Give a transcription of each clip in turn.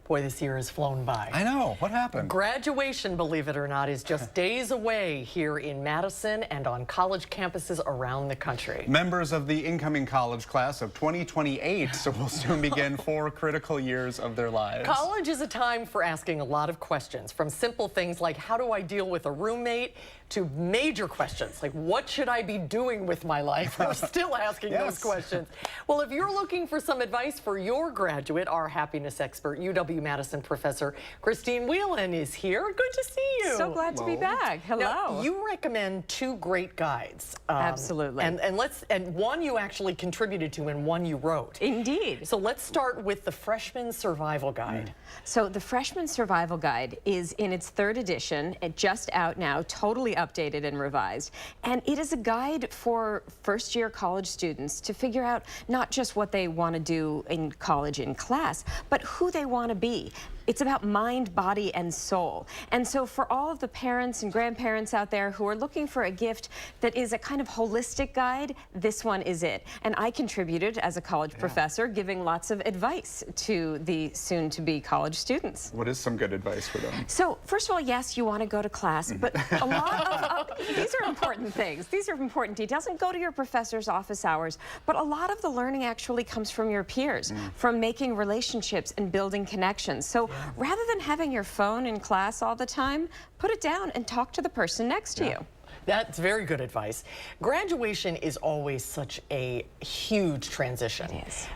Boy, this year has flown by. I know. What happened? Graduation, believe it or not, is just days away here in Madison and on college campuses around the country. Members of the incoming college class of 2028 will soon begin 4 critical years of their lives. College is a time for asking a lot of questions, from simple things like how do I deal with a roommate to major questions like what should I be doing with my life? We're still asking those questions. Well, if you're looking for some advice for your graduate, our happiness expert, UW-Madison professor Christine Whelan is here. Good to see you. So glad to be back. Hello. Now, you recommend 2 great guides. Absolutely. And one you actually contributed to and one you wrote. Indeed. So let's start with the Freshman Survival Guide. So the Freshman Survival Guide is in its 3rd edition, just out now, totally updated and revised. And it is a guide for first-year college students to figure out not just what they want to do in college in class, but who they want to be. It's about mind, body, and soul. And so for all of the parents and grandparents out there who are looking for a gift that is a kind of holistic guide, this one is it. And I contributed as a college professor, giving lots of advice to the soon-to-be college students. What is some good advice for them? So first of all, yes, you want to go to class, but a lot of these are important things. These are important details. And go to your professor's office hours. But a lot of the learning actually comes from your peers, from making relationships and building connections. So rather than having your phone in class all the time, put it down and talk to the person next to you. That's very good advice. Graduation is always such a huge transition. It is.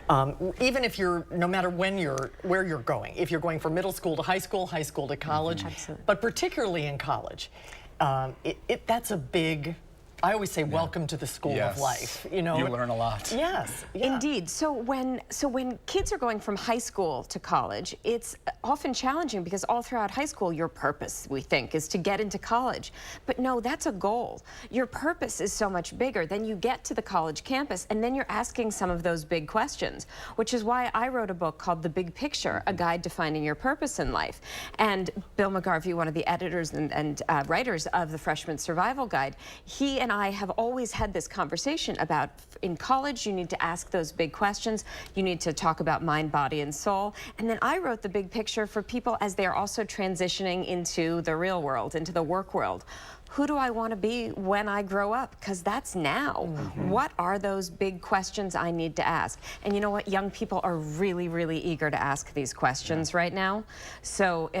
Even if no matter where you're going, if you're going from middle school to high school to college, but particularly in college, that's a big, I always say welcome to the school of life. You know, you learn a lot. Yes. Indeed. So when kids are going from high school to college, it's often challenging because all throughout high school your purpose, we think, is to get into college. But no, that's a goal. Your purpose is so much bigger. Then you get to the college campus and then you're asking some of those big questions, which is why I wrote a book called The Big Picture, a guide to finding your purpose in life. And Bill McGarvey, one of the editors and writers of the Freshman Survival Guide, he and I have always had this conversation about in college you need to ask those big questions, you need to talk about mind, body, and soul. And then I wrote The Big Picture for people as they're also transitioning into the real world, into the work world. Who do I want to be when I grow up? Because that's now. What are those big questions I need to ask? And you know what? Young people are really, really eager to ask these questions right now. So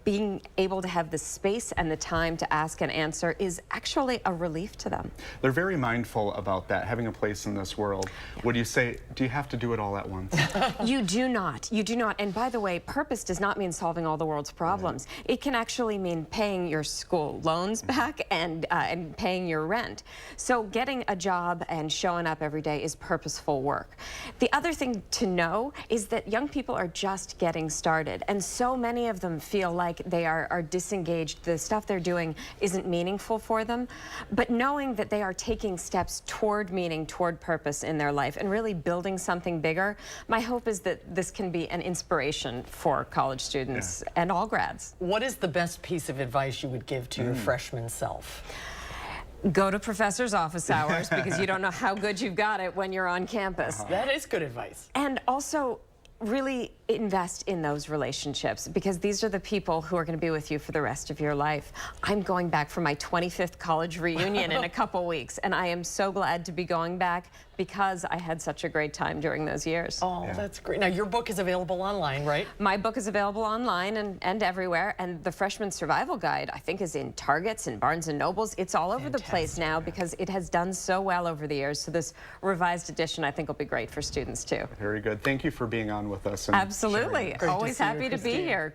being able to have the space and the time to ask and answer is actually a relief to them. They're very mindful about that, having a place in this world. Would you say, do you have to do it all at once? You do not. You do not. And by the way, purpose does not mean solving all the world's problems. It can actually mean paying your school loans back and paying your rent. So getting a job and showing up every day is purposeful work. The other thing to know is that young people are just getting started, and so many of them feel like they are disengaged. The stuff they're doing isn't meaningful for them. But knowing that they are taking steps toward meaning, toward purpose in their life, and really building something bigger, my hope is that this can be an inspiration for college students and all grads. What is the best piece of advice you would give to your freshman self? Go to professor's office hours because you don't know how good you've got it when you're on campus. That is good advice. And also really invest in those relationships because these are the people who are going to be with you for the rest of your life. I'm going back for my 25th college reunion in a couple weeks, and I am so glad to be going back because I had such a great time during those years. Oh, that's great. Now, your book is available online, right? My book is available online and everywhere, and the Freshman Survival Guide, I think, is in Targets and Barnes & Nobles. It's all over the place now because it has done so well over the years. So this revised edition, I think, will be great for students, too. Very good. Thank you for being on with us. And Absolutely. Always happy to be here.